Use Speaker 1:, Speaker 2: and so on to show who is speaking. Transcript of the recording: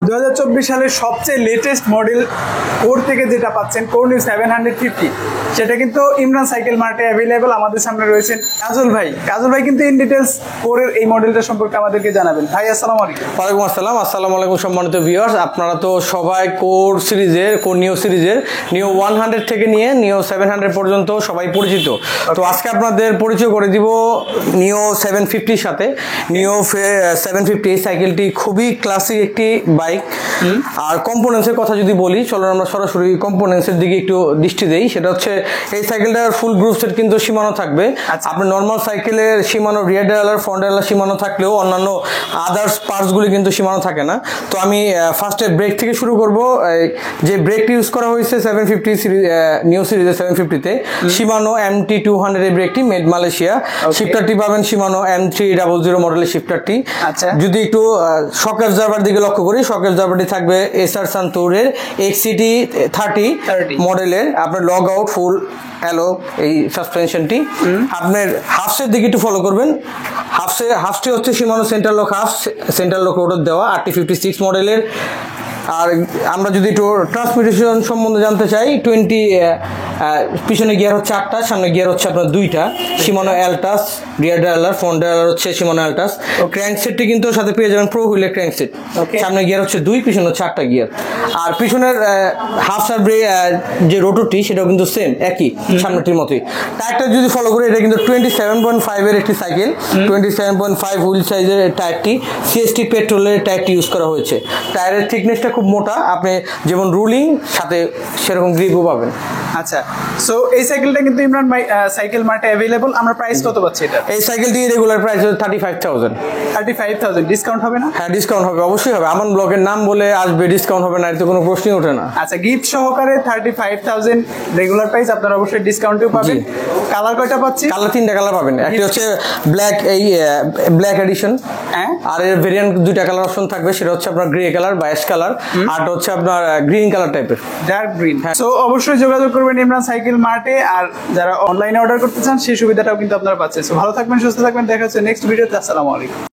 Speaker 1: 2024 সালের সবচেয়ে latest model core থেকে যেটা পাচ্ছেন, কোর নিউ 750, সেটা কিন্তু ইমরান সাইকেল মার্টে অ্যাভেলেবল। আমাদের সামনে রয়েছেন কাজল ভাই। কাজল ভাই কিন্তু ইন ডিটেলস কোরের এই মডেলটা সম্পর্কে আমাদেরকে জানাবেন। ভাই আসসালামু আলাইকুম।
Speaker 2: ওয়ালাইকুম আসসালাম। আসসালামু আলাইকুম সম্মানিত ভিউয়ার্স। আপনারা তো সবাই কোর সিরিজের, কোর নিউ সিরিজের নিউ 100 থেকে নিয়ে নিউ 700 পর্যন্ত সবাই পরিচিত। তো আজকে আপনাদের পরিচয় করে দিব নিউ 750 সাথে। নিউ 750 এই সাইকেলটি খুবই ক্লাসিক একটি বাইক। আর কম্পোনেন্টসের কথা যদি বলি, চলো আমরা সরাসরি কম্পোনেন্টসের দিকে একটু দৃষ্টি দেই। সেটা হচ্ছে এই সাইকেলটার ফুল গ্রুপ সেট কিন্তু সীমানো থাকবে। আপনার নর্মাল সাইকেলের সীমানো রিয়ার ডায়ালার, ফ্রন্ট ডায়ালার সীমানো থাকলেও অন্যান্য আদার্স পার্টসগুলি কিন্তু সীমানো থাকে না। তো আমি ফার্স্টে ব্রেক থেকে শুরু করব। যে ব্রেকটি ইউজ করা হয়েছে 750 সিরিজ, নিউ সিরিজের 750-তে সীমানো MT200 এই ব্রেকটি, মেড মালয়েশিয়া। শিফটারটি পাবেন সীমানো M300 মডেলের শিফটারটি। যদি একটু শক অ্যাবজর্ভার দিকে লক্ষ্য করি, শক অ্যাবজর্ভারটি থাকবে এসআর সান্তুরের XCT30 মডেলের। আপনার লগ আউট ফুল হ্যালো এই সাসপেনশনটি। আপনার হাফসের দিকে একটু ফলো করবেন। হাফসটি হচ্ছে Shimano central lock hub, central lock রোডের দেওয়া RT56 মডেলের। আর আমরা যদি একটু ট্রান্সমিটেশন সম্বন্ধে জানতে চাই, পিছনে গিয়ার হচ্ছে 8টা, সামনে গিয়ার হচ্ছে আপনার 2টা। সীমানো অ্যালটাস, রিয়ার ডায়ালার, ফ্রন্ট ডায়ালার হচ্ছে সীমানো অ্যালটাস। ক্র্যাঙ্ক সেটটি কিন্তু সাথে পেয়ে যাবেন প্রো হুইলের ক্র্যাঙ্ক সেট। সামনে গিয়ার হচ্ছে 2, পিছনে হচ্ছে 8টা গিয়ার। আর পিছনের হাফ সার যে রোটরটি সেটাও কিন্তু সেম, একই সামনেটির মতোই। টায়ারটা যদি ফলো করি, এটা কিন্তু 27.5 এর একটি সাইকেল। 27.5 হুইল সাইজের টায়ারটি, সিএসটি পেট্রোলের টায়ারটি ইউজ করা হয়েছে। টায়ারের থিকনেসটা খুব মোটা, আপনি যেমন রুলিং সাথে সেরকম গ্রিপও পাবেন।
Speaker 1: আচ্ছা, সো এই সাইকেলটা কিন্তু ইমরান ভাই সাইকেল মার্টে অ্যাভেলেবল। আমরা প্রাইস কত পাচ্ছি এটা?
Speaker 2: এই সাইকেলটি রেগুলার প্রাইস হচ্ছে 35,000।
Speaker 1: 35,000 ডিসকাউন্ট হবে না?
Speaker 2: হ্যাঁ, ডিসকাউন্ট হবে, অবশ্যই হবে। আমার ব্লগের নাম বলে আসবে, ডিসকাউন্ট হবে না, এতে কোনো প্রশ্নই ওঠে না।
Speaker 1: আচ্ছা, গিফট সহকারে 35,000 রেগুলার প্রাইস, আপনারা অবশ্যই ডিসকাউন্টও পাবেন। কালার কয়টা পাচ্ছি?
Speaker 2: কালার 3টা কালার পাবেন। একটি হচ্ছে ব্ল্যাক, এই ব্ল্যাক এডিশন।
Speaker 1: হ্যাঁ,
Speaker 2: আর এর ভেরিয়েন্ট 2টা কালার অপশন থাকবে। সেটা হচ্ছে আপনার গ্রে কালার বা অ্যাশ কালার, আর হচ্ছে আপনার গ্রিন কালার টাইপের,
Speaker 1: ডার্ক গ্রিন। সো অবশ্যই যোগাযোগ করবেন ইমরান সাইকেল মার্টে। আর যারা অনলাইনে অর্ডার করতে চান সেই সুবিধাটাও কিন্তু আপনারা পাচ্ছেন। সো ভালো থাকবেন, সুস্থ থাকবেন, দেখা হচ্ছে নেক্সট ভিডিওতে। আসসালামু আলাইকুম।